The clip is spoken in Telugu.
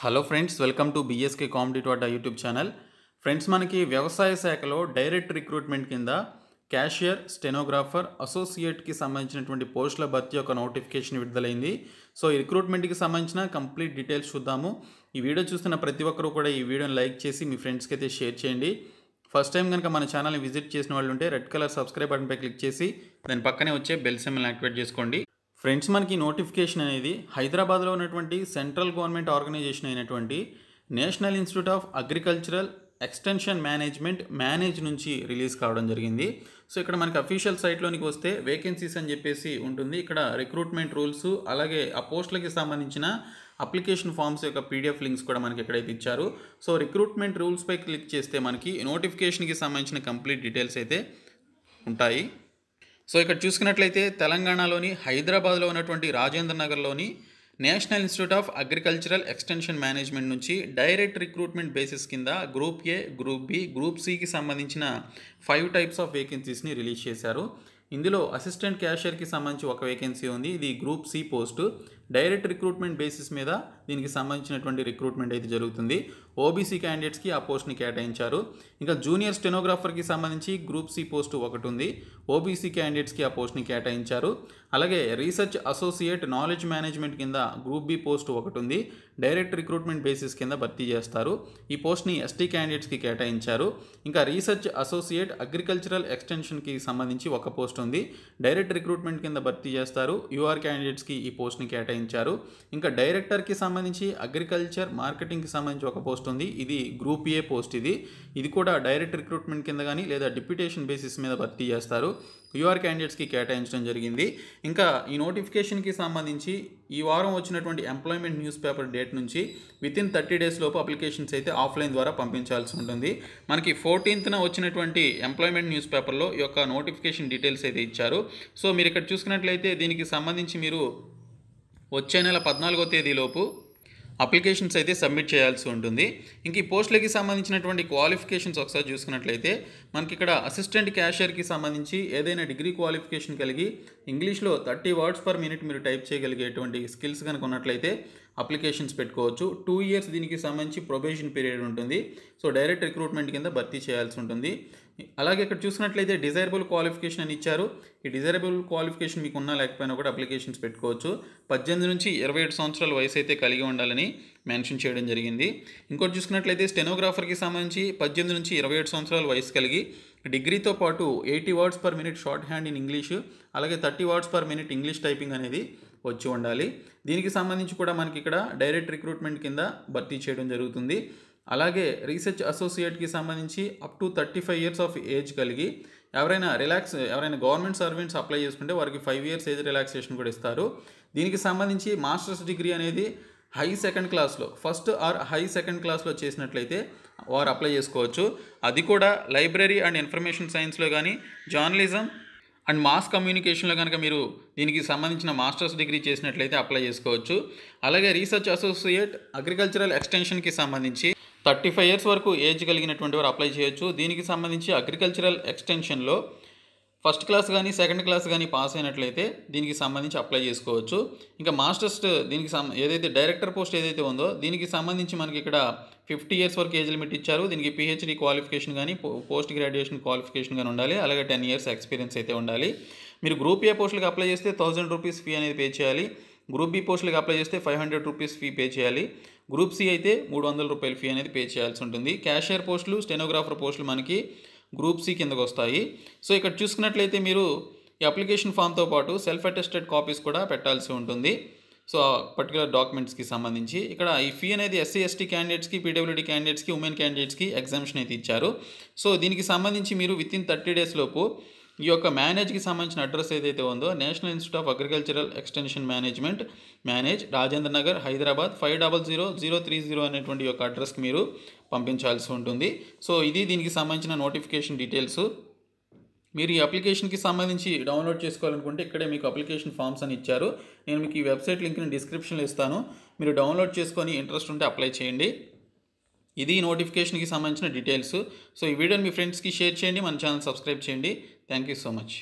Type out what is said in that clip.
Hello friends, welcome to BSK competitive Adda YouTube channel. Friends, మనకి వ్యవసాయ శాఖలో డైరెక్ట్ రిక్రూట్మెంట్ కింద క్యాషియర్, స్టెనోగ్రాఫర్, అసోసియేట్కి సంబంధించినటువంటి పోస్టుల భర్తీ యొక్క నోటిఫికేషన్ విడుదలైంది. సో ఈ రిక్రూట్మెంట్కి సంబంధించిన కంప్లీట్ డీటెయిల్స్ చూద్దాము. ఈ వీడియో చూస్తున్న ప్రతి ఒక్కరు కూడా ఈ వీడియోని లైక్ చేసి మీ ఫ్రెండ్స్కి అయితే షేర్ చేయండి. ఫస్ట్ టైం కనుక మన ఛానల్ని విజిట్ చేసిన వాళ్ళు ఉంటే రెడ్ కలర్ సబ్స్క్రైబ్ బటన్పై క్లిక్ చేసి దాని పక్కనే వచ్చే బెల్ సింబల్ని యాక్టివేట్ చేసుకోండి. ఫ్రెండ్స్, మనకి నోటిఫికేషన్ అనేది హైదరాబాద్లో ఉన్నటువంటి సెంట్రల్ గవర్నమెంట్ ఆర్గనైజేషన్ అయినటువంటి national Institute of Agricultural extension manage నుంచి రిలీజ్ కావడం జరిగింది. సో ఇక్కడ మనకి అఫీషియల్ సైట్లోనికి వస్తే వేకెన్సీస్ అని చెప్పేసి ఉంటుంది. ఇక్కడ రిక్రూట్మెంట్ రూల్స్, అలాగే ఆ పోస్టులకి సంబంధించిన అప్లికేషన్ ఫామ్స్ యొక్క పీడిఎఫ్ లింక్స్ కూడా మనకి ఎక్కడైతే ఇచ్చారు. సో రిక్రూట్మెంట్ రూల్స్పై క్లిక్ చేస్తే మనకి నోటిఫికేషన్కి సంబంధించిన కంప్లీట్ డీటెయిల్స్ అయితే ఉంటాయి. సో ఇక్కడ చూసుకున్నట్లయితే తెలంగాణలోని హైదరాబాద్లో ఉన్నటువంటి రాజేంద్ర నగర్లోని National Institute of Agricultural Extension Management నుంచి డైరెక్ట్ రిక్రూట్మెంట్ బేసిస్ కింద group A, group B, group సికి సంబంధించిన 5 టైప్స్ ఆఫ్ వేకెన్సీస్ని రిలీజ్ చేశారు. ఇందులో అసిస్టెంట్ క్యాషియర్కి సంబంధించి ఒక వేకెన్సీ ఉంది. ఇది group C post. Direct recruitment basis మీద దీనికి సంబంధించినటువంటి రిక్రూట్మెంట్ అయితే జరుగుతుంది. ఓబీసీ క్యాండిడేట్స్కి ఆ పోస్ట్ని కేటాయించారు. ఇంకా జూనియర్ స్టెనోగ్రాఫర్కి సంబంధించి గ్రూప్ సి పోస్టు ఒకటి ఉంది. ఓబీసీ క్యాండిడేట్స్కి ఆ పోస్ట్ని కేటాయించారు. అలాగే రీసెర్చ్ అసోసియేట్ నాలెడ్జ్ మేనేజ్మెంట్ కింద గ్రూప్ బి పోస్టు ఒకటి ఉంది. డైరెక్ట్ రిక్రూట్మెంట్ బేసిస్ కింద భర్తీ చేస్తారు. ఈ పోస్ట్ని ఎస్టీ క్యాండిడేట్స్కి కేటాయించారు. ఇంకా రీసెర్చ్ అసోసియేట్ అగ్రికల్చరల్ ఎక్స్టెన్షన్కి సంబంధించి ఒక పోస్ట్ ఉంది. డైరెక్ట్ రిక్రూట్మెంట్ కింద భర్తీ చేస్తారు. యూఆర్ క్యాండిడేట్స్కి ఈ పోస్ట్ని కేటాయించారు. ఇంకా డైరెక్టర్కి సంబంధించి అగ్రికల్చర్ మార్కెటింగ్కి సంబంధించి ఒక పోస్ట్ ఉంది. ఇది గ్రూప్ ఏ పోస్ట్. ఇది కూడా డైరెక్ట్ రిక్రూట్మెంట్ కింద కానీ లేదా డిప్యూటేషన్ బేసిస్ మీద భర్తీ చేస్తారు. యూఆర్ క్యాండిడేట్స్కి కేటాయించడం జరిగింది. ఇంకా ఈ నోటిఫికేషన్కి సంబంధించి ఈ వారం వచ్చినటువంటి ఎంప్లాయ్మెంట్ న్యూస్ పేపర్ డేట్ నుంచి వితిన్ 30 days లోపు అప్లికేషన్స్ అయితే ఆఫ్లైన్ ద్వారా పంపించాల్సి ఉంటుంది. మనకి 14th వచ్చినటువంటి ఎంప్లాయ్మెంట్ న్యూస్ పేపర్లో ఈ యొక్క నోటిఫికేషన్ డీటెయిల్స్ అయితే ఇచ్చారు. సో మీరు ఇక్కడ చూసుకున్నట్లయితే దీనికి సంబంధించి మీరు వచ్చే నెల 14వ తేదీలోపు అప్లికేషన్స్ అయితే సబ్మిట్ చేయాల్సి ఉంటుంది. ఇంక ఈ పోస్టులకి సంబంధించినటువంటి క్వాలిఫికేషన్స్ ఒకసారి చూసుకున్నట్లయితే మనకి ఇక్కడ అసిస్టెంట్ క్యాషియర్కి సంబంధించి ఏదైనా డిగ్రీ క్వాలిఫికేషన్ కలిగి ఇంగ్లీష్లో 30 words per minute మీరు టైప్ చేయగలిగేటువంటి స్కిల్స్ కనుక ఉన్నట్లయితే అప్లికేషన్స్ పెట్టుకోవచ్చు. 2 years దీనికి సంబంధించి ప్రొబేషన్ పీరియడ్ ఉంటుంది. సో డైరెక్ట్ రిక్రూట్మెంట్ కింద భర్తీ చేయాల్సి ఉంటుంది. అలాగే ఇక్కడ చూసినట్లయితే డిజైరబుల్ క్వాలిఫికేషన్ అని ఇచ్చారు. ఈ డిజైరబుల్ క్వాలిఫికేషన్ మీకు ఉన్నా లేకపోయినా కూడా అప్లికేషన్స్ పెట్టుకోవచ్చు. 18 నుంచి 27 సంవత్సరాల వయసు అయితే కలిగి ఉండాలని మెన్షన్ చేయడం జరిగింది. ఇంకోటి చూసుకున్నట్లయితే స్టెనోగ్రాఫర్కి సంబంధించి 18 నుంచి 27 సంవత్సరాల వయసు కలిగి డిగ్రీతో పాటు 80 words per minute short hand in English, అలాగే 30 words per minute English typing అనేది వచ్చి ఉండాలి. దీనికి సంబంధించి కూడా మనకి ఇక్కడ డైరెక్ట్ రిక్రూట్మెంట్ కింద భర్తీ చేయడం జరుగుతుంది. అలాగే రీసెర్చ్ అసోసియేట్కి సంబంధించి up to 35 years of age కలిగి ఎవరైనా గవర్నమెంట్ సర్వెంట్స్ అప్లై చేసుకుంటే వారికి 5 years ఏజ్ రిలాక్సేషన్ కూడా ఇస్తారు. దీనికి సంబంధించి మాస్టర్స్ డిగ్రీ అనేది హై సెకండ్ క్లాస్లో, ఫస్ట్ ఆర్ హై సెకండ్ క్లాస్లో చేసినట్లయితే వారు అప్లై చేసుకోవచ్చు. అది కూడా లైబ్రరీ అండ్ ఇన్ఫర్మేషన్ సైన్స్లో కానీ, జర్నలిజం అండ్ మాస్ కమ్యూనికేషన్లో కనుక మీరు దీనికి సంబంధించిన మాస్టర్స్ డిగ్రీ చేసినట్లయితే అప్లై చేసుకోవచ్చు. అలాగే రీసెర్చ్ అసోసియేట్ అగ్రికల్చరల్ ఎక్స్టెన్షన్కి సంబంధించి 35 years వరకు ఏజ్ కలిగినటువంటి వారు అప్లై చేయొచ్చు. దీనికి సంబంధించి అగ్రికల్చరల్ ఎక్స్టెన్షన్లో ఫస్ట్ క్లాస్ కానీ సెకండ్ క్లాస్ కానీ పాస్ అయినట్లయితే దీనికి సంబంధించి అప్లై చేసుకోవచ్చు. ఇంకా మాస్టర్స్ దీనికి ఏదైతే డైరెక్టర్ పోస్ట్ ఏదైతే ఉందో దీనికి సంబంధించి మనకి ఇక్కడ 50 years వరకు ఏజ్ లిమిట్ ఇచ్చారు. దీనికి పిహెచ్డి క్వాలిఫికేషన్ కానీ పోస్ట్ గ్రాడ్యుయేషన్ క్వాలిఫికేషన్ కానీ ఉండాలి. అలాగే 10 years ఎక్స్పీరియన్స్ అయితే ఉండాలి. మీరు గ్రూప్ ఏ పోస్టులకు అప్లై చేస్తే 1000 rupees ఫీ అనేది పే చేయాలి. గ్రూప్ బి పోస్టులకు అప్లై చేస్తే 500 rupees ఫీ పే చేయాలి. గ్రూప్ సి అయితే 300 రూపాయల ఫీ అనేది పే చేయాల్సి ఉంటుంది. క్యాషియర్ పోస్టులు, స్టెనోగ్రాఫర్ పోస్టులు మనకి గ్రూప్ సి కిందకు వస్తాయి. సో ఇక్కడ చూసుకున్నట్లయితే మీరు ఈ అప్లికేషన్ ఫామ్తో పాటు సెల్ఫ్ అటెస్టెడ్ కాపీస్ కూడా పెట్టాల్సి ఉంటుంది. సో పర్టికులర్ డాక్యుమెంట్స్కి సంబంధించి ఇక్కడ ఈ ఫీ అనేది ఎస్సీ ఎస్టీ క్యాండిడేట్స్కి, పీడబ్ల్యూడీ క్యాండిడేట్స్కి, ఉమెన్ క్యాండిడేట్స్కి ఎగ్జామ్షన్ అయితే ఇచ్చారు. సో దీనికి సంబంధించి మీరు వితిన్ 30 days లోపు ఈ యొక్క మేనేజ్కి సంబంధించిన అడ్రస్ ఏదైతే ఉందో national Institute of Agricultural extension manage Rajendra Nagar Hyderabad 500030 అనేటువంటి యొక్క అడ్రస్కి మీరు పంపించాల్సి ఉంటుంది. సో ఇది దీనికి సంబంధించిన నోటిఫికేషన్ డీటెయిల్స్. మీరు ఈ అప్లికేషన్కి సంబంధించి డౌన్లోడ్ చేసుకోవాలనుకుంటే ఇక్కడే మీకు అప్లికేషన్ ఫామ్స్ అని ఇచ్చారు. నేను మీకు ఈ వెబ్సైట్ లింక్ని డిస్క్రిప్షన్లో ఇస్తాను. మీరు డౌన్లోడ్ చేసుకొని ఇంట్రెస్ట్ ఉంటే అప్లై చేయండి. ఇది నోటిఫికేషన్కి సంబంధించిన డీటెయిల్స్. సో ఈ వీడియోని మీ ఫ్రెండ్స్కి షేర్ చేయండి. మన ఛానల్ సబ్స్క్రైబ్ చేయండి. Thank you so much.